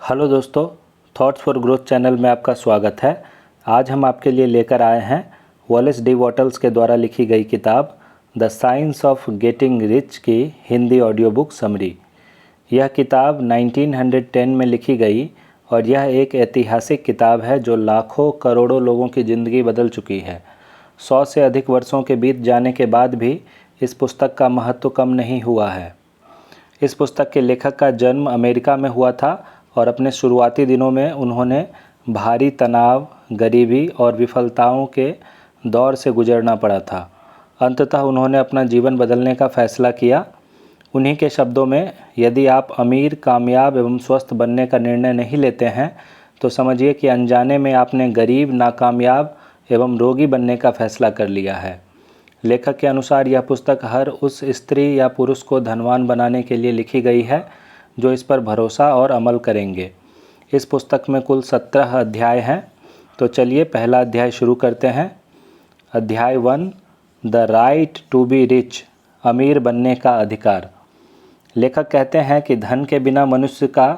Hello दोस्तों, thoughts for growth channel में आपका स्वागत है। आज हम आपके लिए लेकर आए हैं वॉलेस डी वॉटल्स के द्वारा लिखी गई किताब the science of getting rich की हिंदी ऑडियो बुक समरी। यह किताब 1910 में लिखी गई और यह एक ऐतिहासिक किताब है जो लाखों करोड़ों लोगों की ज़िंदगी बदल चुकी है। 100 से अधिक वर्षों के बीत जाने के बाद भी इस पुस्तक का महत्व कम नहीं हुआ है। इस पुस्तक के लेखक का जन्म अमेरिका में हुआ था और अपने शुरुआती दिनों में उन्होंने भारी तनाव, गरीबी और विफलताओं के दौर से गुजरना पड़ा था। अंततः उन्होंने अपना जीवन बदलने का फैसला किया। उन्हीं के शब्दों में, यदि आप अमीर, कामयाब एवं स्वस्थ बनने का निर्णय नहीं लेते हैं तो समझिए कि अनजाने में आपने गरीब, नाकामयाब एवं रोगी बनने का फैसला कर लिया है। लेखक के अनुसार यह पुस्तक हर उस स्त्री या पुरुष को धनवान बनाने के लिए लिखी गई है जो इस पर भरोसा और अमल करेंगे। इस पुस्तक में कुल 17 अध्याय हैं। तो चलिए पहला अध्याय शुरू करते हैं। अध्याय 1, the right to be rich, अमीर बनने का अधिकार। लेखक कहते हैं कि धन के बिना मनुष्य का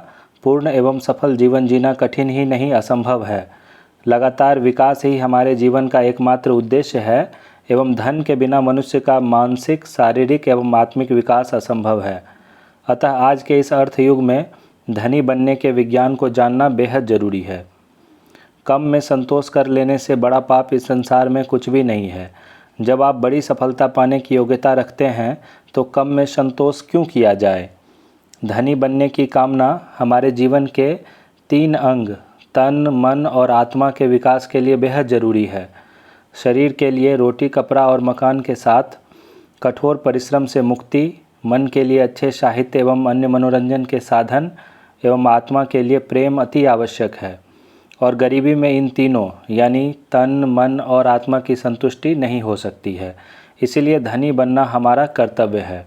पूर्ण एवं सफल जीवन जीना कठिन ही नहीं, असंभव है। लगातार विकास ही हमारे जीवन का एकमात्र उद्देश्य है एवं धन के बिना मनुष्य का मानसिक, शारीरिक एवं आत्मिक विकास असंभव है। अतः आज के इस अर्थ युग में धनी बनने के विज्ञान को जानना बेहद ज़रूरी है। कम में संतोष कर लेने से बड़ा पाप इस संसार में कुछ भी नहीं है। जब आप बड़ी सफलता पाने की योग्यता रखते हैं तो कम में संतोष क्यों किया जाए। धनी बनने की कामना हमारे जीवन के 3 अंग, तन, मन और आत्मा के विकास के लिए बेहद ज़रूरी है। शरीर के लिए रोटी, कपड़ा और मकान के साथ कठोर परिश्रम से मुक्ति, मन के लिए अच्छे साहित्य एवं अन्य मनोरंजन के साधन एवं आत्मा के लिए प्रेम अति आवश्यक है। और गरीबी में इन तीनों यानी तन, मन और आत्मा की संतुष्टि नहीं हो सकती है। इसीलिए धनी बनना हमारा कर्तव्य है।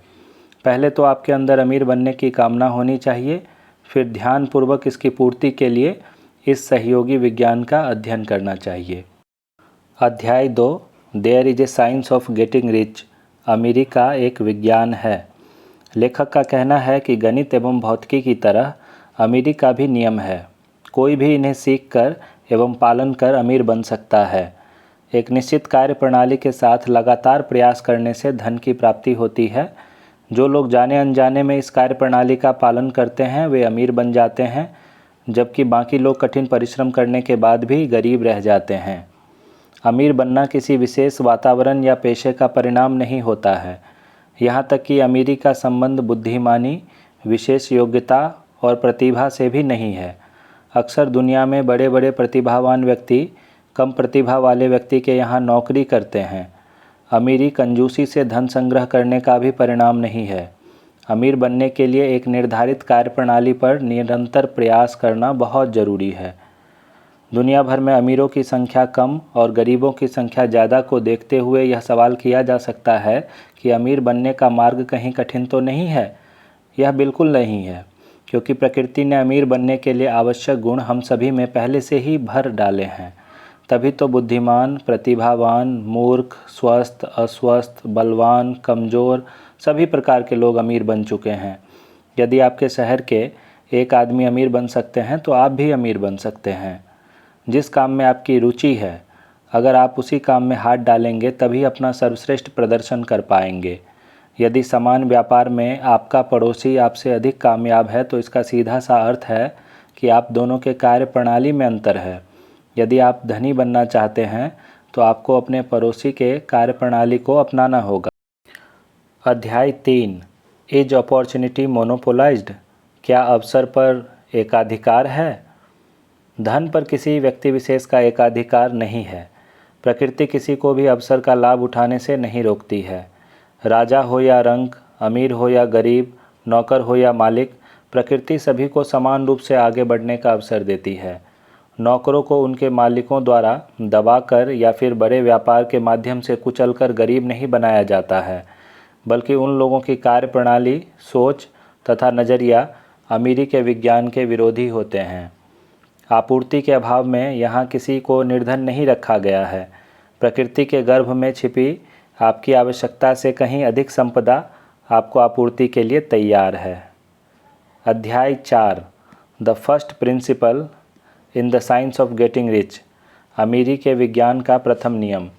पहले तो आपके अंदर अमीर बनने की कामना होनी चाहिए, फिर ध्यानपूर्वक इसकी पूर्ति के लिए इस सहयोगी विज्ञान का अध्ययन करना चाहिए। अध्याय 2, there is a science of getting rich, अमीरी का एक विज्ञान है। लेखक का कहना है कि गणित एवं भौतिकी की तरह अमीरी का भी नियम है। कोई भी इन्हें सीखकर एवं पालन कर अमीर बन सकता है। एक निश्चित कार्य प्रणाली के साथ लगातार प्रयास करने से धन की प्राप्ति होती है। जो लोग जाने अनजाने में इस कार्य प्रणाली का पालन करते हैं वे अमीर बन जाते हैं, जबकि बाकी लोग कठिन परिश्रम करने के बाद भी गरीब रह जाते हैं। अमीर बनना किसी विशेष वातावरण या पेशे का परिणाम नहीं होता है। यहाँ तक कि अमीरी का संबंध बुद्धिमानी, विशेष योग्यता और प्रतिभा से भी नहीं है। अक्सर दुनिया में बड़े बड़े प्रतिभावान व्यक्ति कम प्रतिभा वाले व्यक्ति के यहाँ नौकरी करते हैं। अमीरी कंजूसी से धन संग्रह करने का भी परिणाम नहीं है। अमीर बनने के लिए एक निर्धारित कार्यप्रणाली पर निरंतर प्रयास करना बहुत ज़रूरी है। दुनिया भर में अमीरों की संख्या कम और गरीबों की संख्या ज़्यादा को देखते हुए यह सवाल किया जा सकता है कि अमीर बनने का मार्ग कहीं कठिन तो नहीं है। यह बिल्कुल नहीं है, क्योंकि प्रकृति ने अमीर बनने के लिए आवश्यक गुण हम सभी में पहले से ही भर डाले हैं। तभी तो बुद्धिमान, प्रतिभावान, मूर्ख, स्वस्थ, अस्वस्थ, बलवान, कमज़ोर सभी प्रकार के लोग अमीर बन चुके हैं। यदि आपके शहर के एक आदमी अमीर बन सकते हैं तो आप भी अमीर बन सकते हैं। जिस काम में आपकी रुचि है, अगर आप उसी काम में हाथ डालेंगे तभी अपना सर्वश्रेष्ठ प्रदर्शन कर पाएंगे। यदि समान व्यापार में आपका पड़ोसी आपसे अधिक कामयाब है तो इसका सीधा सा अर्थ है कि आप दोनों के कार्य प्रणाली में अंतर है। यदि आप धनी बनना चाहते हैं तो आपको अपने पड़ोसी के कार्य प्रणाली को अपनाना होगा। अध्याय 3, इज अपॉर्चुनिटी मोनोपोलाइज्ड, क्या अवसर पर एकाधिकार है। धन पर किसी व्यक्ति विशेष का एकाधिकार नहीं है। प्रकृति किसी को भी अवसर का लाभ उठाने से नहीं रोकती है। राजा हो या रंक, अमीर हो या गरीब, नौकर हो या मालिक, प्रकृति सभी को समान रूप से आगे बढ़ने का अवसर देती है। नौकरों को उनके मालिकों द्वारा दबाकर या फिर बड़े व्यापार के माध्यम से कुचलकर गरीब नहीं बनाया जाता है, बल्कि उन लोगों की कार्य प्रणाली, सोच तथा नज़रिया अमीरी के विज्ञान के विरोधी होते हैं। आपूर्ति के अभाव में यहाँ किसी को निर्धन नहीं रखा गया है। प्रकृति के गर्भ में छिपी आपकी आवश्यकता से कहीं अधिक संपदा आपको आपूर्ति के लिए तैयार है। अध्याय 4, the first principle in the science of getting rich, अमीरी के विज्ञान का प्रथम नियम।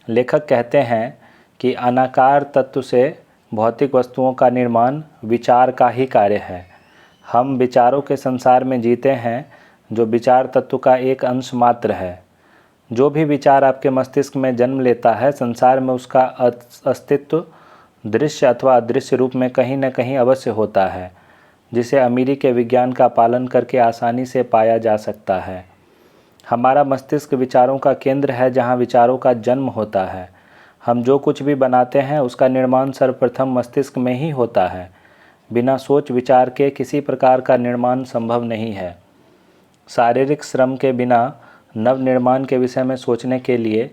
लेखक कहते हैं कि अनाकार तत्व से भौतिक वस्तुओं का निर्माण विचार का ही कार्य है। हम विचारों के संसार में जीते हैं जो विचार तत्व का एक अंश मात्र है। जो भी विचार आपके मस्तिष्क में जन्म लेता है, संसार में उसका अस्तित्व दृश्य अथवा अदृश्य रूप में कहीं न कहीं अवश्य होता है, जिसे अमीरी के विज्ञान का पालन करके आसानी से पाया जा सकता है। हमारा मस्तिष्क विचारों का केंद्र है, जहाँ विचारों का जन्म होता है। हम जो कुछ भी बनाते हैं उसका निर्माण सर्वप्रथम मस्तिष्क में ही होता है। बिना सोच विचार के किसी प्रकार का निर्माण संभव नहीं है। शारीरिक श्रम के बिना नव निर्माण के विषय में सोचने के लिए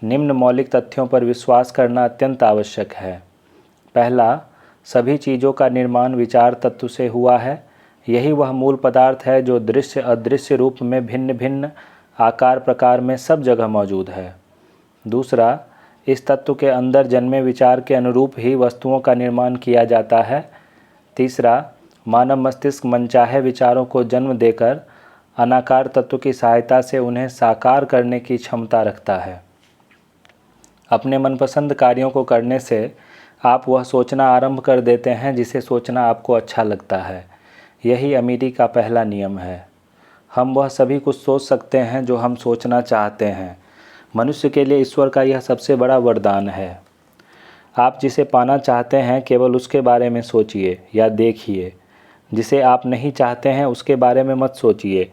निम्न मौलिक तथ्यों पर विश्वास करना अत्यंत आवश्यक है। पहला, सभी चीज़ों का निर्माण विचार तत्व से हुआ है। यही वह मूल पदार्थ है जो दृश्य अदृश्य रूप में भिन्न भिन्न आकार प्रकार में सब जगह मौजूद है। दूसरा, इस तत्व के अंदर जन्मे विचार के अनुरूप ही वस्तुओं का निर्माण किया जाता है। तीसरा, मानव मस्तिष्क मनचाहे विचारों को जन्म देकर अनाकार तत्व की सहायता से उन्हें साकार करने की क्षमता रखता है। अपने मनपसंद कार्यों को करने से आप वह सोचना आरंभ कर देते हैं जिसे सोचना आपको अच्छा लगता है। यही अमीरी का पहला नियम है। हम वह सभी कुछ सोच सकते हैं जो हम सोचना चाहते हैं। मनुष्य के लिए ईश्वर का यह सबसे बड़ा वरदान है। आप जिसे पाना चाहते हैं केवल उसके बारे में सोचिए या देखिए। जिसे आप नहीं चाहते हैं उसके बारे में मत सोचिए।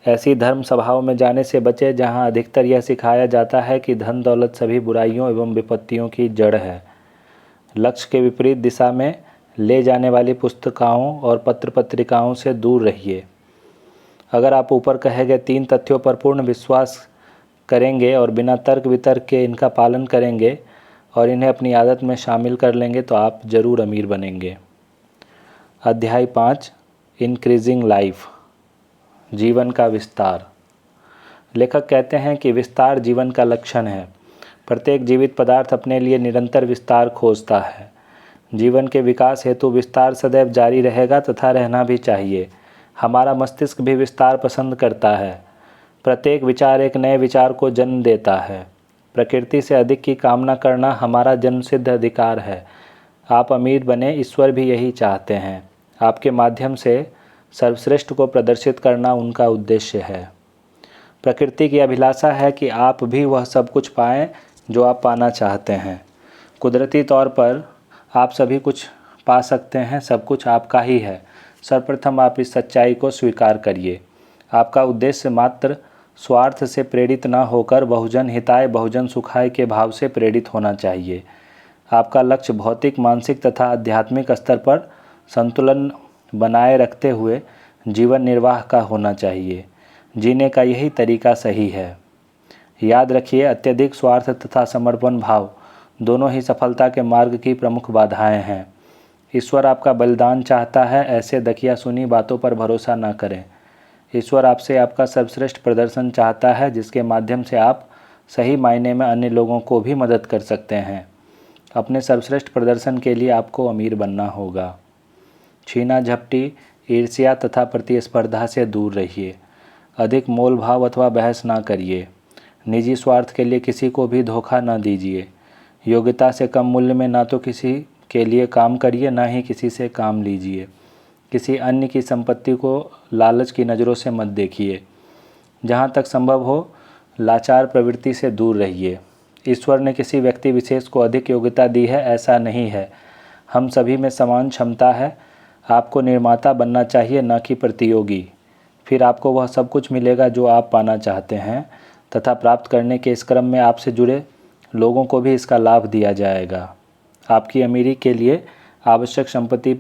ऐसी धर्म सभाओं में जाने से बचें जहां अधिकतर यह सिखाया जाता है कि धन दौलत सभी बुराइयों एवं विपत्तियों की जड़ है। लक्ष्य के विपरीत दिशा में ले जाने वाली पुस्तकों और पत्र पत्रिकाओं से दूर रहिए। अगर आप ऊपर कहे गए 3 तथ्यों पर पूर्ण विश्वास करेंगे और बिना तर्क वितर्क के इनका पालन करेंगे और इन्हें अपनी आदत में शामिल कर लेंगे तो आप ज़रूर अमीर बनेंगे। अध्याय 5, इंक्रीजिंग लाइफ, जीवन का विस्तार। लेखक कहते हैं कि विस्तार जीवन का लक्षण है। प्रत्येक जीवित पदार्थ अपने लिए निरंतर विस्तार खोजता है। जीवन के विकास हेतु विस्तार सदैव जारी रहेगा तथा रहना भी चाहिए। हमारा मस्तिष्क भी विस्तार पसंद करता है। प्रत्येक विचार एक नए विचार को जन्म देता है। प्रकृति से अधिक की कामना करना हमारा जन्मसिद्ध अधिकार है। आप अमीर बने, ईश्वर भी यही चाहते हैं। आपके माध्यम से सर्वश्रेष्ठ को प्रदर्शित करना उनका उद्देश्य है। प्रकृति की अभिलाषा है कि आप भी वह सब कुछ पाएं जो आप पाना चाहते हैं। कुदरती तौर पर आप सभी कुछ पा सकते हैं, सब कुछ आपका ही है। सर्वप्रथम आप इस सच्चाई को स्वीकार करिए। आपका उद्देश्य मात्र स्वार्थ से प्रेरित न होकर बहुजन हिताय बहुजन सुखाय के भाव से प्रेरित होना चाहिए। आपका लक्ष्य भौतिक, मानसिक तथा आध्यात्मिक स्तर पर संतुलन बनाए रखते हुए जीवन निर्वाह का होना चाहिए। जीने का यही तरीका सही है। याद रखिए, अत्यधिक स्वार्थ तथा समर्पण भाव दोनों ही सफलता के मार्ग की प्रमुख बाधाएं हैं। ईश्वर आपका बलिदान चाहता है, ऐसे दकिया सुनी बातों पर भरोसा न करें। ईश्वर आपसे आपका सर्वश्रेष्ठ प्रदर्शन चाहता है, जिसके माध्यम से आप सही मायने में अन्य लोगों को भी मदद कर सकते हैं। अपने सर्वश्रेष्ठ प्रदर्शन के लिए आपको अमीर बनना होगा। छीना झपटी, ईर्ष्या तथा प्रतिस्पर्धा से दूर रहिए। अधिक मोल भाव अथवा बहस ना करिए। निजी स्वार्थ के लिए किसी को भी धोखा न दीजिए। योग्यता से कम मूल्य में ना तो किसी के लिए काम करिए, ना ही किसी से काम लीजिए। किसी अन्य की संपत्ति को लालच की नज़रों से मत देखिए। जहाँ तक संभव हो लाचार प्रवृत्ति से दूर रहिए। ईश्वर ने किसी व्यक्ति विशेष को अधिक योग्यता दी है, ऐसा नहीं है। हम सभी में समान क्षमता है। आपको निर्माता बनना चाहिए, न कि प्रतियोगी। फिर आपको वह सब कुछ मिलेगा जो आप पाना चाहते हैं तथा प्राप्त करने के इस क्रम में आपसे जुड़े लोगों को भी इसका लाभ दिया जाएगा। आपकी अमीरी के लिए आवश्यक संपत्ति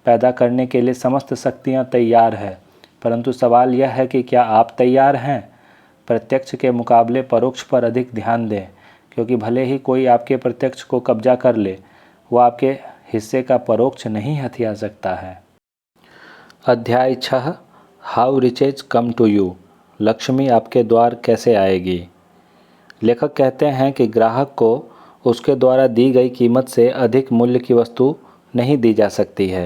पैदा करने के लिए समस्त शक्तियाँ तैयार है, परंतु सवाल यह है कि क्या आप तैयार हैं? प्रत्यक्ष के मुकाबले परोक्ष पर अधिक ध्यान दें, क्योंकि भले ही कोई आपके प्रत्यक्ष को कब्जा कर ले, वह आपके हिस्से का परोक्ष नहीं हथिया सकता है। अध्याय 6, how riches come to you, Lakshmi आपके द्वार कैसे आएगी। लेखक कहते हैं कि ग्राहक को उसके द्वारा दी गई कीमत से अधिक मूल्य की वस्तु नहीं दी जा सकती है।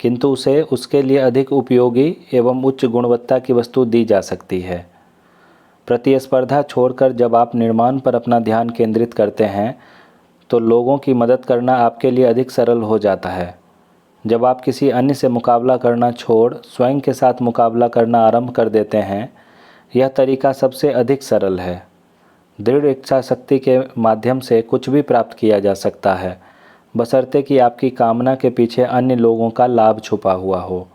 किंतु उसे उसके लिए अधिक उपयोगी एवं उच्च गुणवत्ता की वस्तु दी जा सकती है। प्रतिस्पर्धा छोड़कर जब आप निर्माण पर अपना ध्यान केंद्रित करते हैं तो लोगों की मदद करना आपके लिए अधिक सरल हो जाता है। जब आप किसी अन्य से मुकाबला करना छोड़ स्वयं के साथ मुकाबला करना आरंभ कर देते हैं, यह तरीका सबसे अधिक सरल है। दृढ़ इच्छा शक्ति के माध्यम से कुछ भी प्राप्त किया जा सकता है, बशर्ते कि आपकी कामना के पीछे अन्य लोगों का लाभ छुपा हुआ हो।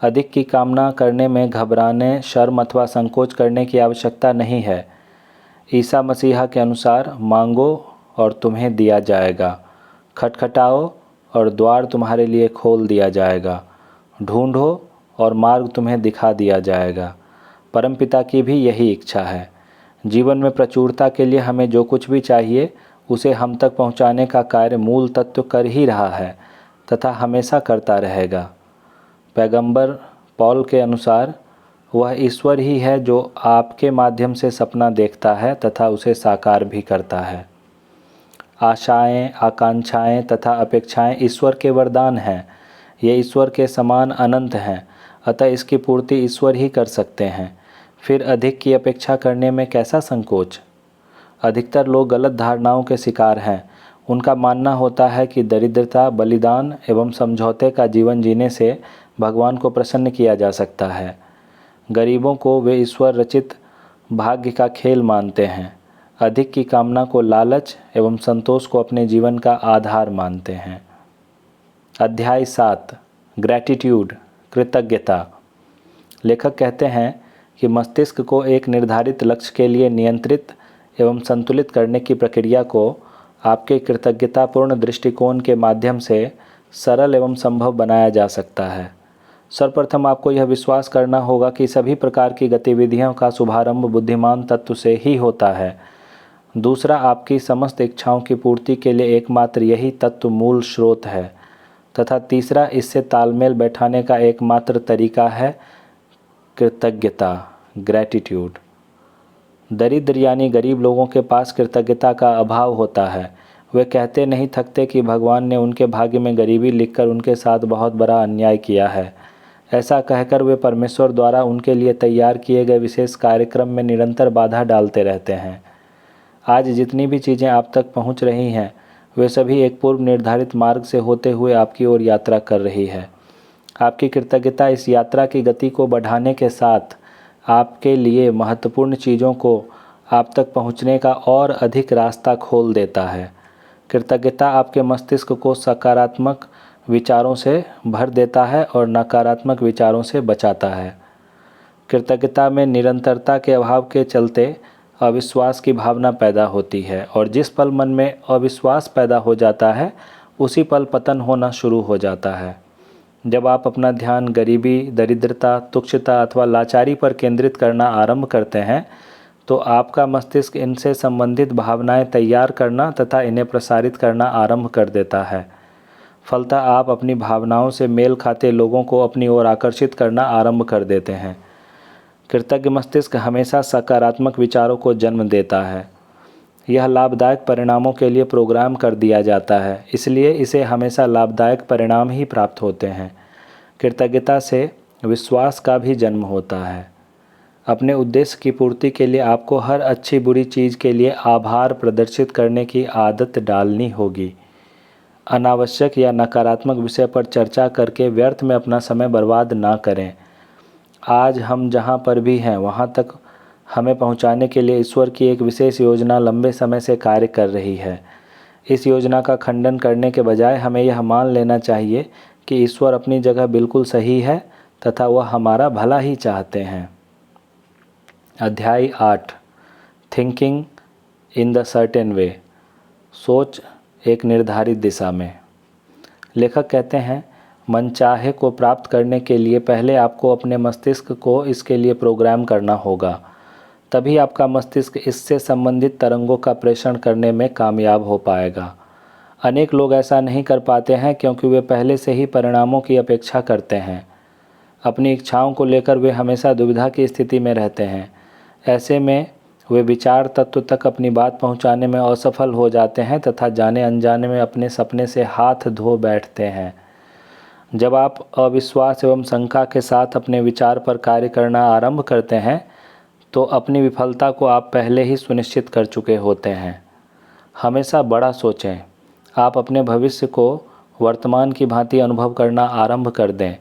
अधिक की कामना करने में घबराने, शर्म अथवा संकोच करने की आवश्यकता नहीं है। ईसा मसीहा के अनुसार मांगो और तुम्हें दिया जाएगा, खटखटाओ और द्वार तुम्हारे लिए खोल दिया जाएगा, ढूंढो और मार्ग तुम्हें दिखा दिया जाएगा। परमपिता की भी यही इच्छा है। जीवन में प्रचुरता के लिए हमें जो कुछ भी चाहिए उसे हम तक पहुंचाने का कार्य मूल तत्व कर ही रहा है तथा हमेशा करता रहेगा। पैगंबर पौल के अनुसार वह ईश्वर ही है जो आपके माध्यम से सपना देखता है तथा उसे साकार भी करता है। आशाएं, आकांक्षाएं तथा अपेक्षाएं ईश्वर के वरदान हैं। ये ईश्वर के समान अनंत हैं, अतः इसकी पूर्ति ईश्वर ही कर सकते हैं। फिर अधिक की अपेक्षा करने में कैसा संकोच। अधिकतर लोग गलत धारणाओं के शिकार हैं। उनका मानना होता है कि दरिद्रता, बलिदान एवं समझौते का जीवन जीने से भगवान को प्रसन्न किया जा सकता है। गरीबों को वे ईश्वर रचित भाग्य का खेल मानते हैं। अधिक की कामना को लालच एवं संतोष को अपने जीवन का आधार मानते हैं। अध्याय 7 ग्रैटिट्यूड, कृतज्ञता। लेखक कहते हैं कि मस्तिष्क को एक निर्धारित लक्ष्य के लिए नियंत्रित एवं संतुलित करने की प्रक्रिया को आपके कृतज्ञतापूर्ण दृष्टिकोण के माध्यम से सरल एवं संभव बनाया जा सकता है। सर्वप्रथम आपको यह विश्वास करना होगा कि सभी प्रकार की गतिविधियों का शुभारंभ बुद्धिमान तत्व से ही होता है। दूसरा, आपकी समस्त इच्छाओं की पूर्ति के लिए एकमात्र यही तत्व मूल स्रोत है तथा तीसरा, इससे तालमेल बैठाने का एकमात्र तरीका है कृतज्ञता, ग्रैटिट्यूड। दरिद्र यानी गरीब लोगों के पास कृतज्ञता का अभाव होता है। वे कहते नहीं थकते कि भगवान ने उनके भाग्य में गरीबी लिखकर उनके साथ बहुत बड़ा अन्याय किया है। ऐसा कहकर वे परमेश्वर द्वारा उनके लिए तैयार किए गए विशेष कार्यक्रम में निरंतर बाधा डालते रहते हैं। आज जितनी भी चीज़ें आप तक पहुंच रही हैं, वे सभी एक पूर्व निर्धारित मार्ग से होते हुए आपकी ओर यात्रा कर रही है। आपकी कृतज्ञता इस यात्रा की गति को बढ़ाने के साथ आपके लिए महत्वपूर्ण चीज़ों को आप तक पहुंचने का और अधिक रास्ता खोल देता है। कृतज्ञता आपके मस्तिष्क को सकारात्मक विचारों से भर देता है और नकारात्मक विचारों से बचाता है। कृतज्ञता में निरंतरता के अभाव के चलते अविश्वास की भावना पैदा होती है और जिस पल मन में अविश्वास पैदा हो जाता है उसी पल पतन होना शुरू हो जाता है। जब आप अपना ध्यान गरीबी, दरिद्रता, तुच्छता अथवा लाचारी पर केंद्रित करना आरंभ करते हैं तो आपका मस्तिष्क इनसे संबंधित भावनाएं तैयार करना तथा इन्हें प्रसारित करना आरंभ कर देता है। फलतः आप अपनी भावनाओं से मेल खाते लोगों को अपनी ओर आकर्षित करना आरंभ कर देते हैं। कृतज्ञ मस्तिष्क हमेशा सकारात्मक विचारों को जन्म देता है। यह लाभदायक परिणामों के लिए प्रोग्राम कर दिया जाता है, इसलिए इसे हमेशा लाभदायक परिणाम ही प्राप्त होते हैं। कृतज्ञता से विश्वास का भी जन्म होता है। अपने उद्देश्य की पूर्ति के लिए आपको हर अच्छी बुरी चीज़ के लिए आभार प्रदर्शित करने की आदत डालनी होगी। अनावश्यक या नकारात्मक विषय पर चर्चा करके व्यर्थ में अपना समय बर्बाद ना करें। आज हम जहाँ पर भी हैं वहाँ तक हमें पहुँचाने के लिए ईश्वर की एक विशेष योजना लंबे समय से कार्य कर रही है। इस योजना का खंडन करने के बजाय हमें यह मान लेना चाहिए कि ईश्वर अपनी जगह बिल्कुल सही है तथा वह हमारा भला ही चाहते हैं। अध्याय 8 thinking in the certain way, सोच एक निर्धारित दिशा में। लेखक कहते हैं, मनचाहे को प्राप्त करने के लिए पहले आपको अपने मस्तिष्क को इसके लिए प्रोग्राम करना होगा। तभी आपका मस्तिष्क इससे संबंधित तरंगों का प्रेषण करने में कामयाब हो पाएगा। अनेक लोग ऐसा नहीं कर पाते हैं क्योंकि वे पहले से ही परिणामों की अपेक्षा करते हैं। अपनी इच्छाओं को लेकर वे हमेशा दुविधा की स्थिति में रहते हैं। ऐसे में वे विचार तत्व तक अपनी बात पहुंचाने में असफल हो जाते हैं तथा जाने अनजाने में अपने सपने से हाथ धो बैठते हैं। जब आप अविश्वास एवं शंका के साथ अपने विचार पर कार्य करना आरंभ करते हैं तो अपनी विफलता को आप पहले ही सुनिश्चित कर चुके होते हैं। हमेशा बड़ा सोचें। आप अपने भविष्य को वर्तमान की भांति अनुभव करना आरंभ कर दें।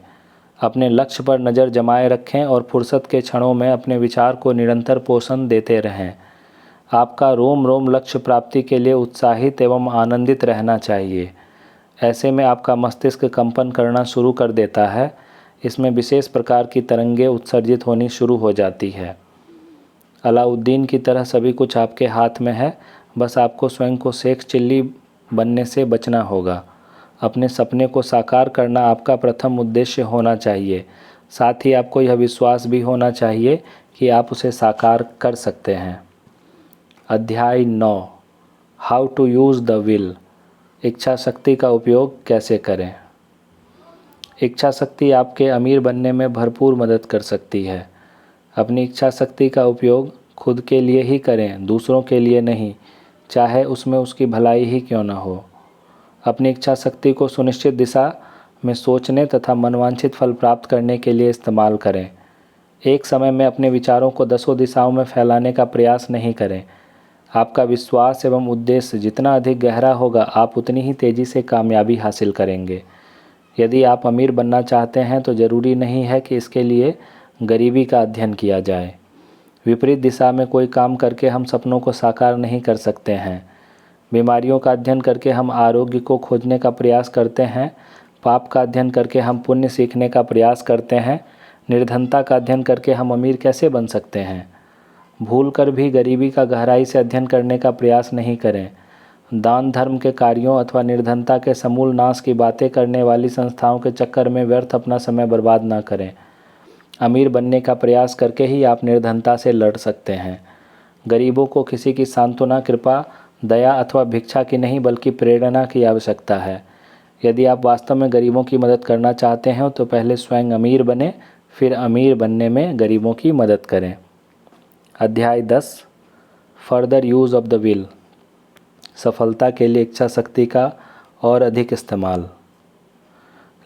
अपने लक्ष्य पर नज़र जमाए रखें और फुर्सत के क्षणों में अपने विचार को निरंतर पोषण देते रहें। आपका रोम रोम लक्ष्य प्राप्ति के लिए उत्साहित एवं आनंदित रहना चाहिए। ऐसे में आपका मस्तिष्क कंपन करना शुरू कर देता है। इसमें विशेष प्रकार की तरंगें उत्सर्जित होनी शुरू हो जाती है। अलाउद्दीन की तरह सभी कुछ आपके हाथ में है, बस आपको स्वयं को शेख चिल्ली बनने से बचना होगा। अपने सपने को साकार करना आपका प्रथम उद्देश्य होना चाहिए। साथ ही आपको यह विश्वास भी होना चाहिए कि आप उसे साकार कर सकते हैं। अध्याय 9 how to use the will. इच्छा शक्ति का उपयोग कैसे करें। इच्छा शक्ति आपके अमीर बनने में भरपूर मदद कर सकती है। अपनी इच्छा शक्ति का उपयोग खुद के लिए ही करें, दूसरों के लिए नहीं, चाहे उसमें उसकी भलाई ही क्यों न हो। अपनी इच्छा शक्ति को सुनिश्चित दिशा में सोचने तथा मनवांछित फल प्राप्त करने के लिए इस्तेमाल करें। एक समय में अपने विचारों को 10 दिशाओं में फैलाने का प्रयास नहीं करें। आपका विश्वास एवं उद्देश्य जितना अधिक गहरा होगा, आप उतनी ही तेज़ी से कामयाबी हासिल करेंगे। यदि आप अमीर बनना चाहते हैं तो ज़रूरी नहीं है कि इसके लिए गरीबी का अध्ययन किया जाए। विपरीत दिशा में कोई काम करके हम सपनों को साकार नहीं कर सकते हैं। बीमारियों का अध्ययन करके हम आरोग्य को खोजने का प्रयास करते हैं। पाप का अध्ययन करके हम पुण्य सीखने का प्रयास करते हैं। निर्धनता का अध्ययन करके हम अमीर कैसे बन सकते हैं। भूलकर भी गरीबी का गहराई से अध्ययन करने का प्रयास नहीं करें। दान धर्म के कार्यों अथवा निर्धनता के समूल नाश की बातें करने वाली संस्थाओं के चक्कर में व्यर्थ अपना समय बर्बाद ना करें। अमीर बनने का प्रयास करके ही आप निर्धनता से लड़ सकते हैं। गरीबों को किसी की सांत्वना, कृपा, दया अथवा भिक्षा की नहीं बल्कि प्रेरणा की आवश्यकता है। यदि आप वास्तव में गरीबों की मदद करना चाहते हैं तो पहले स्वयं अमीर बने, फिर अमीर बनने में गरीबों की मदद करें। अध्याय 10 further use of the will. सफलता के लिए इच्छा शक्ति का और अधिक इस्तेमाल।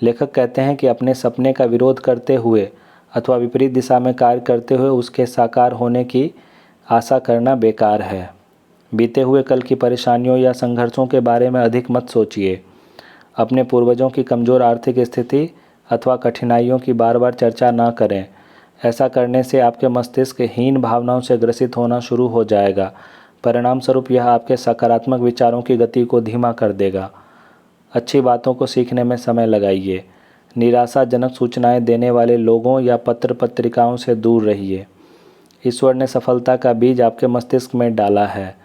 लेखक कहते हैं कि अपने सपने का विरोध करते हुए अथवा विपरीत दिशा में कार्य करते हुए उसके साकार होने की आशा करना बेकार है। बीते हुए कल की परेशानियों या संघर्षों के बारे में अधिक मत सोचिए। अपने पूर्वजों की कमज़ोर आर्थिक स्थिति अथवा कठिनाइयों की बार बार चर्चा ना करें। ऐसा करने से आपके मस्तिष्क हीन भावनाओं से ग्रसित होना शुरू हो जाएगा। परिणाम स्वरूप यह आपके सकारात्मक विचारों की गति को धीमा कर देगा। अच्छी बातों को सीखने में समय लगाइए। निराशाजनक सूचनाएं देने वाले लोगों या पत्र पत्रिकाओं से दूर रहिए। ईश्वर ने सफलता का बीज आपके मस्तिष्क में डाला है।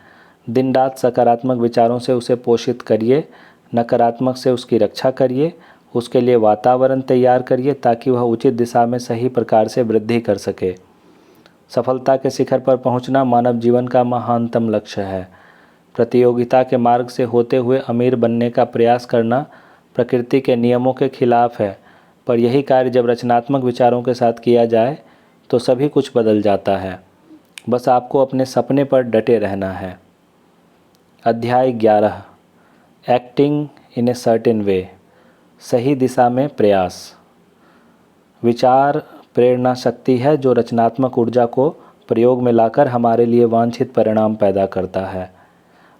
दिन रात सकारात्मक विचारों से उसे पोषित करिए, नकारात्मक से उसकी रक्षा करिए। उसके लिए वातावरण तैयार करिए ताकि वह उचित दिशा में सही प्रकार से वृद्धि कर सके। सफलता के शिखर पर पहुंचना मानव जीवन का महानतम लक्ष्य है। प्रतियोगिता के मार्ग से होते हुए अमीर बनने का प्रयास करना प्रकृति के नियमों के खिलाफ है, पर यही कार्य जब रचनात्मक विचारों के साथ किया जाए तो सभी कुछ बदल जाता है। बस आपको अपने सपने पर डटे रहना है। अध्याय 11 acting in a certain way. सही दिशा में प्रयास। विचार प्रेरणा शक्ति है जो रचनात्मक ऊर्जा को प्रयोग में लाकर हमारे लिए वांछित परिणाम पैदा करता है।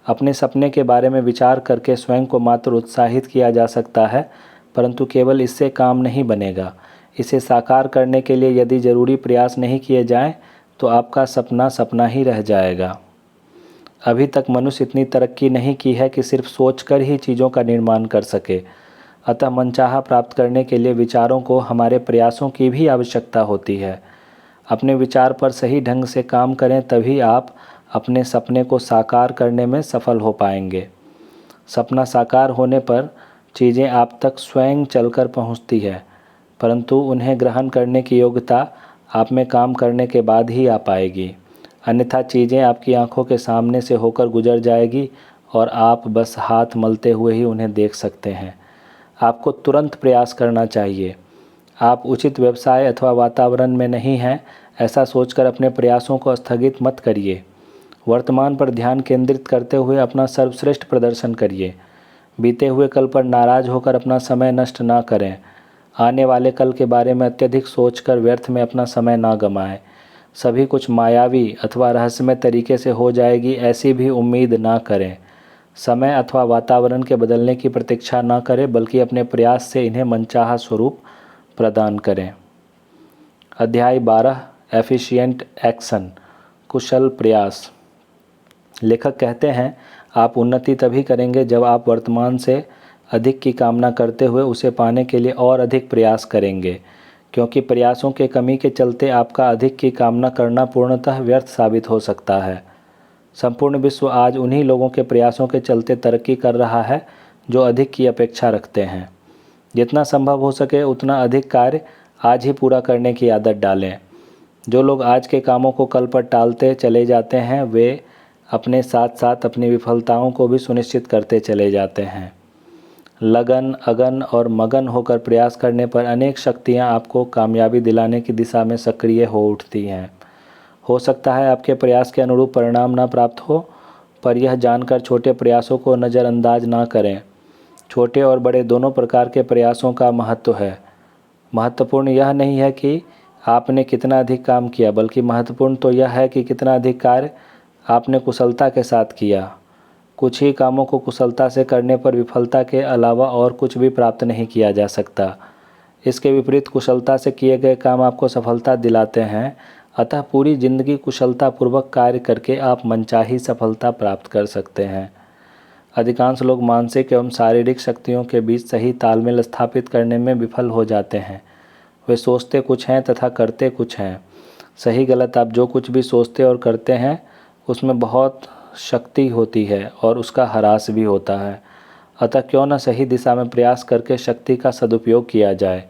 अपने सपने के बारे में विचार करके स्वयं को मात्र उत्साहित किया जा सकता है, परंतु केवल इससे काम नहीं बनेगा। इसे साकार करने के लिए यदि ज़रूरी प्रयास नहीं किए जाएं, तो आपका सपना सपना ही रह जाएगा। अभी तक मनुष्य इतनी तरक्की नहीं की है कि सिर्फ सोचकर ही चीज़ों का निर्माण कर सके। अतः मनचाहा प्राप्त करने के लिए विचारों को हमारे प्रयासों की भी आवश्यकता होती है। अपने विचार पर सही ढंग से काम करें, तभी आप अपने सपने को साकार करने में सफल हो पाएंगे। सपना साकार होने पर चीज़ें आप तक स्वयं चलकर पहुंचती है, परंतु उन्हें ग्रहण करने की योग्यता आप में काम करने के बाद ही आ पाएगी। अन्यथा चीज़ें आपकी आंखों के सामने से होकर गुजर जाएगी और आप बस हाथ मलते हुए ही उन्हें देख सकते हैं। आपको तुरंत प्रयास करना चाहिए। आप उचित व्यवसाय अथवा वातावरण में नहीं हैं, ऐसा सोचकर अपने प्रयासों को स्थगित मत करिए। वर्तमान पर ध्यान केंद्रित करते हुए अपना सर्वश्रेष्ठ प्रदर्शन करिए। बीते हुए कल पर नाराज होकर अपना समय नष्ट ना करें। आने वाले कल के बारे में अत्यधिक सोचकर व्यर्थ में अपना समय ना गंवाएं। सभी कुछ मायावी अथवा रहस्यमय तरीके से हो जाएगी ऐसी भी उम्मीद ना करें। समय अथवा वातावरण के बदलने की प्रतीक्षा ना करें, बल्कि अपने प्रयास से इन्हें मनचाहा स्वरूप प्रदान करें। अध्याय 12 एफिशिएंट एक्शन, कुशल प्रयास। लेखक कहते हैं, आप उन्नति तभी करेंगे जब आप वर्तमान से अधिक की कामना करते हुए उसे पाने के लिए और अधिक प्रयास करेंगे, क्योंकि प्रयासों के कमी के चलते आपका अधिक की कामना करना पूर्णतः व्यर्थ साबित हो सकता है। संपूर्ण विश्व आज उन्हीं लोगों के प्रयासों के चलते तरक्की कर रहा है जो अधिक की अपेक्षा रखते हैं। जितना संभव हो सके उतना अधिक कार्य आज ही पूरा करने की आदत डालें। जो लोग आज के कामों को कल पर टालते चले जाते हैं, वे अपने साथ साथ अपनी विफलताओं को भी सुनिश्चित करते चले जाते हैं। लगन, अगन और मगन होकर प्रयास करने पर अनेक शक्तियां आपको कामयाबी दिलाने की दिशा में सक्रिय हो उठती हैं। हो सकता है आपके प्रयास के अनुरूप परिणाम ना प्राप्त हो, पर यह जानकर छोटे प्रयासों को नज़रअंदाज ना करें। छोटे और बड़े दोनों प्रकार के प्रयासों का महत्व है। महत्वपूर्ण यह नहीं है कि आपने कितना अधिक काम किया, बल्कि महत्वपूर्ण तो यह है कि कितना अधिक कार्य आपने कुशलता के साथ किया। कुछ ही कामों को कुशलता से करने पर विफलता के अलावा और कुछ भी प्राप्त नहीं किया जा सकता। इसके विपरीत कुशलता से किए गए काम आपको सफलता दिलाते हैं। अतः पूरी जिंदगी कुशलतापूर्वक कार्य करके आप मनचाही सफलता प्राप्त कर सकते हैं। अधिकांश लोग मानसिक एवं शारीरिक शक्तियों के बीच सही तालमेल स्थापित करने में विफल हो जाते हैं। वे सोचते कुछ हैं तथा करते कुछ हैं। सही गलत आप जो कुछ भी सोचते और करते हैं उसमें बहुत शक्ति होती है और उसका ह्रास भी होता है। अतः क्यों न सही दिशा में प्रयास करके शक्ति का सदुपयोग किया जाए।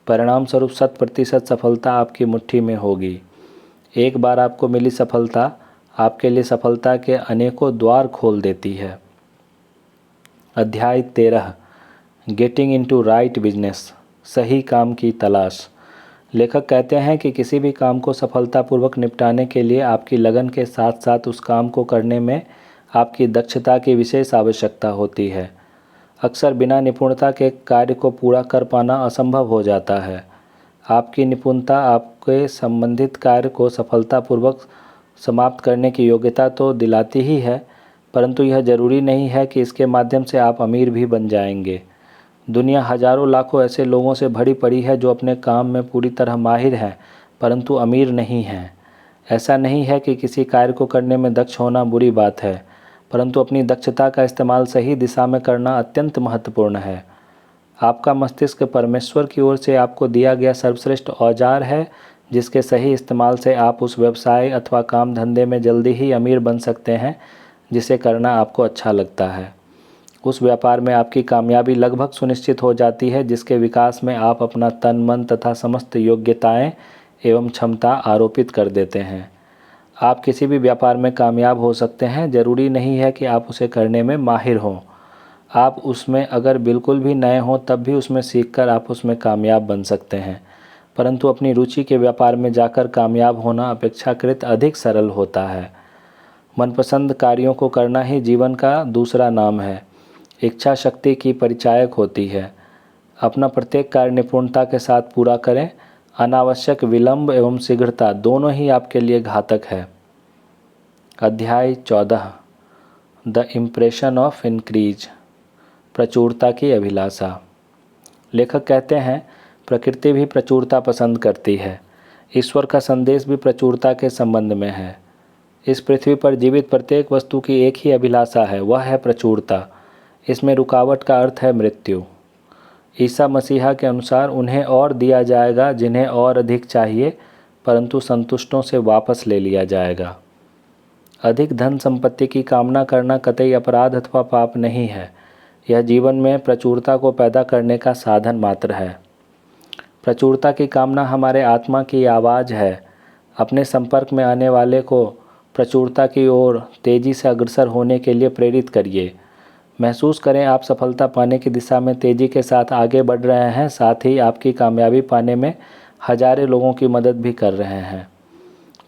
परिणाम स्वरूप 100% सफलता आपकी मुट्ठी में होगी। एक बार आपको मिली सफलता आपके लिए सफलता के अनेकों द्वार खोल देती है। अध्याय 13 गेटिंग इनटू राइट बिजनेस, सही काम की तलाश। लेखक कहते हैं कि किसी भी काम को सफलतापूर्वक निपटाने के लिए आपकी लगन के साथ साथ उस काम को करने में आपकी दक्षता की विशेष आवश्यकता होती है। अक्सर बिना निपुणता के कार्य को पूरा कर पाना असंभव हो जाता है। आपकी निपुणता आपके संबंधित कार्य को सफलतापूर्वक समाप्त करने की योग्यता तो दिलाती ही है, परंतु यह जरूरी नहीं है कि इसके माध्यम से आप अमीर भी बन जाएंगे। दुनिया हजारों लाखों ऐसे लोगों से भरी पड़ी है जो अपने काम में पूरी तरह माहिर हैं, परंतु अमीर नहीं हैं। ऐसा नहीं है कि किसी कार्य को करने में दक्ष होना बुरी बात है, परंतु अपनी दक्षता का इस्तेमाल सही दिशा में करना अत्यंत महत्वपूर्ण है। आपका मस्तिष्क परमेश्वर की ओर से आपको दिया गया सर्वश्रेष्ठ औजार है, जिसके सही इस्तेमाल से आप उस व्यवसाय अथवा काम धंधे में जल्दी ही अमीर बन सकते हैं जिसे करना आपको अच्छा लगता है। उस व्यापार में आपकी कामयाबी लगभग सुनिश्चित हो जाती है जिसके विकास में आप अपना तन मन तथा समस्त योग्यताएं एवं क्षमता आरोपित कर देते हैं। आप किसी भी व्यापार में कामयाब हो सकते हैं, जरूरी नहीं है कि आप उसे करने में माहिर हों। आप उसमें अगर बिल्कुल भी नए हों तब भी उसमें सीखकर आप उसमें कामयाब बन सकते हैं, परंतु अपनी रुचि के व्यापार में जाकर कामयाब होना अपेक्षाकृत अधिक सरल होता है। मनपसंद कार्यों को करना ही जीवन का दूसरा नाम है। इच्छा शक्ति की परिचायक होती है। अपना प्रत्येक कार्य निपुणता के साथ पूरा करें। अनावश्यक विलंब एवं शीघ्रता दोनों ही आपके लिए घातक है। अध्याय 14 द इम्प्रेशन ऑफ इंक्रीज, प्रचुरता की अभिलाषा। लेखक कहते हैं, प्रकृति भी प्रचुरता पसंद करती है। ईश्वर का संदेश भी प्रचुरता के संबंध में है। इस पृथ्वी पर जीवित प्रत्येक वस्तु की एक ही अभिलाषा है, वह है प्रचुरता। इसमें रुकावट का अर्थ है मृत्यु। ईसा मसीहा के अनुसार उन्हें और दिया जाएगा जिन्हें और अधिक चाहिए, परंतु संतुष्टों से वापस ले लिया जाएगा। अधिक धन संपत्ति की कामना करना कतई अपराध अथवा पाप नहीं है। यह जीवन में प्रचुरता को पैदा करने का साधन मात्र है। प्रचुरता की कामना हमारे आत्मा की आवाज़ है। अपने संपर्क में आने वाले को प्रचुरता की ओर तेजी से अग्रसर होने के लिए प्रेरित करिए। महसूस करें आप सफलता पाने की दिशा में तेज़ी के साथ आगे बढ़ रहे हैं, साथ ही आपकी कामयाबी पाने में हजारों लोगों की मदद भी कर रहे हैं।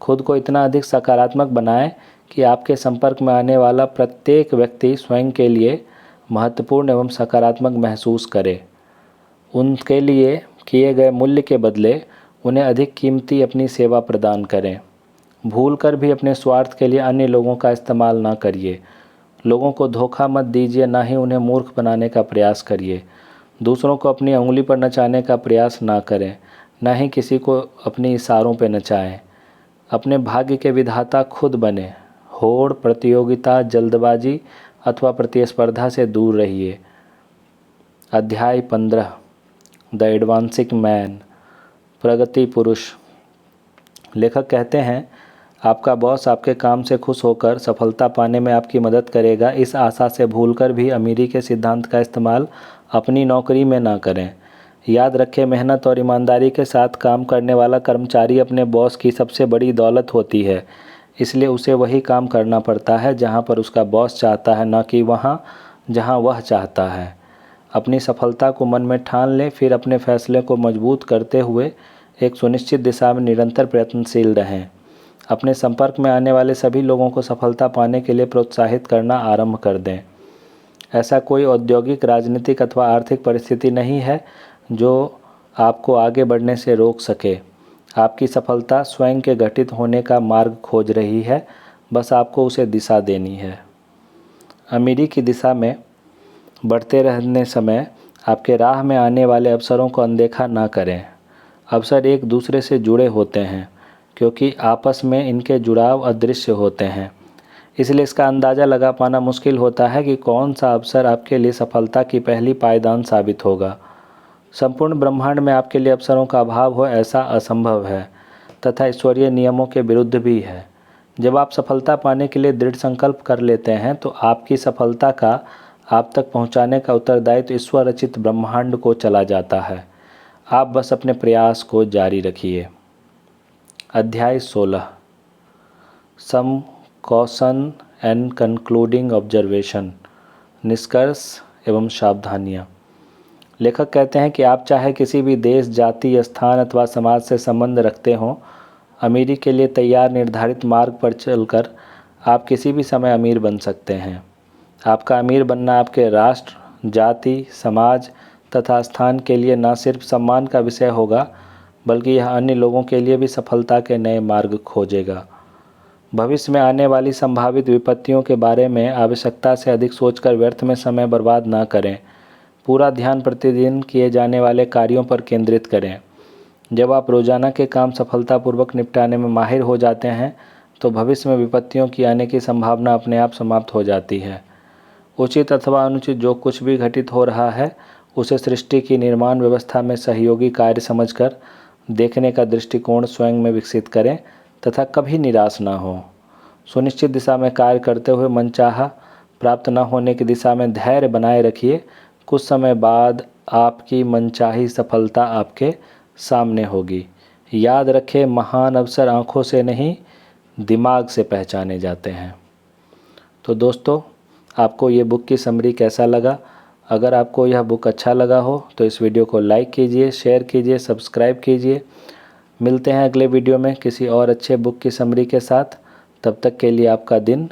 खुद को इतना अधिक सकारात्मक बनाएं कि आपके संपर्क में आने वाला प्रत्येक व्यक्ति स्वयं के लिए महत्वपूर्ण एवं सकारात्मक महसूस करे। उनके लिए किए गए मूल्य के बदले उन्हें अधिक कीमती अपनी सेवा प्रदान करें। भूलकर भी अपने स्वार्थ के लिए अन्य लोगों का इस्तेमाल ना करिए। लोगों को धोखा मत दीजिए, ना ही उन्हें मूर्ख बनाने का प्रयास करिए। दूसरों को अपनी उंगली पर नचाने का प्रयास ना करें, ना ही किसी को अपने इशारों पर नचाएं। अपने भाग्य के विधाता खुद बने। होड़, प्रतियोगिता, जल्दबाजी अथवा प्रतिस्पर्धा से दूर रहिए। अध्याय 15 द एडवांसिंग मैन, प्रगति पुरुष। लेखक कहते हैं, आपका बॉस आपके काम से खुश होकर सफलता पाने में आपकी मदद करेगा, इस आशा से भूलकर भी अमीरी के सिद्धांत का इस्तेमाल अपनी नौकरी में ना करें। याद रखें, मेहनत और ईमानदारी के साथ काम करने वाला कर्मचारी अपने बॉस की सबसे बड़ी दौलत होती है। इसलिए उसे वही काम करना पड़ता है जहां पर उसका बॉस चाहता है, न कि वहां जहां वह चाहता है। अपनी सफलता को मन में ठान लें, फिर अपने फैसले को मजबूत करते हुए एक सुनिश्चित दिशा में निरंतर प्रयत्नशील रहें। अपने संपर्क में आने वाले सभी लोगों को सफलता पाने के लिए प्रोत्साहित करना आरंभ कर दें। ऐसा कोई औद्योगिक, राजनीतिक अथवा आर्थिक परिस्थिति नहीं है जो आपको आगे बढ़ने से रोक सके। आपकी सफलता स्वयं के घटित होने का मार्ग खोज रही है, बस आपको उसे दिशा देनी है। अमीरी की दिशा में बढ़ते रहने समय आपके राह में आने वाले अवसरों को अनदेखा ना करें। अवसर एक दूसरे से जुड़े होते हैं क्योंकि आपस में इनके जुड़ाव अदृश्य होते हैं। इसलिए इसका अंदाज़ा लगा पाना मुश्किल होता है कि कौन सा अवसर आपके लिए सफलता की पहली पायदान साबित होगा। संपूर्ण ब्रह्मांड में आपके लिए अवसरों का अभाव हो, ऐसा असंभव है तथा ईश्वरीय नियमों के विरुद्ध भी है। जब आप सफलता पाने के लिए दृढ़ संकल्प कर लेते हैं तो आपकी सफलता का आप तक पहुंचाने का उत्तरदायित्व ईश्वर रचित ब्रह्मांड को चला जाता है। आप बस अपने प्रयास को जारी रखिए। अध्याय 16 सम कॉशन एंड कंक्लूडिंग ऑब्जर्वेशन, निष्कर्ष एवं सावधानियाँ। लेखक कहते हैं कि आप चाहे किसी भी देश, जाति, स्थान अथवा समाज से संबंध रखते हों, अमीरी के लिए तैयार निर्धारित मार्ग पर चलकर आप किसी भी समय अमीर बन सकते हैं। आपका अमीर बनना आपके राष्ट्र, जाति, समाज तथा स्थान के लिए न सिर्फ सम्मान का विषय होगा, बल्कि यह अन्य लोगों के लिए भी सफलता के नए मार्ग खोजेगा। भविष्य में आने वाली संभावित विपत्तियों के बारे में आवश्यकता से अधिक सोचकर व्यर्थ में समय बर्बाद ना करें। पूरा ध्यान प्रतिदिन किए जाने वाले कार्यों पर केंद्रित करें। जब आप रोजाना के काम सफलतापूर्वक निपटाने में माहिर हो जाते हैं तो भविष्य में विपत्तियों की आने की संभावना अपने आप समाप्त हो जाती है। उचित अथवा अनुचित जो कुछ भी घटित हो रहा है उसे सृष्टि की निर्माण व्यवस्था में सहयोगी कार्य समझकर देखने का दृष्टिकोण स्वयं में विकसित करें तथा कभी निराश ना हो। सुनिश्चित दिशा में कार्य करते हुए मनचाहा प्राप्त न होने की दिशा में धैर्य बनाए रखिए। कुछ समय बाद आपकी मनचाही सफलता आपके सामने होगी। याद रखें, महान अवसर आँखों से नहीं दिमाग से पहचाने जाते हैं। तो दोस्तों, आपको ये बुक की समरी कैसा लगा? अगर आपको यह बुक अच्छा लगा हो तो इस वीडियो को लाइक कीजिए, शेयर कीजिए, सब्सक्राइब कीजिए। मिलते हैं अगले वीडियो में किसी और अच्छे बुक की समरी के साथ। तब तक के लिए आपका दिन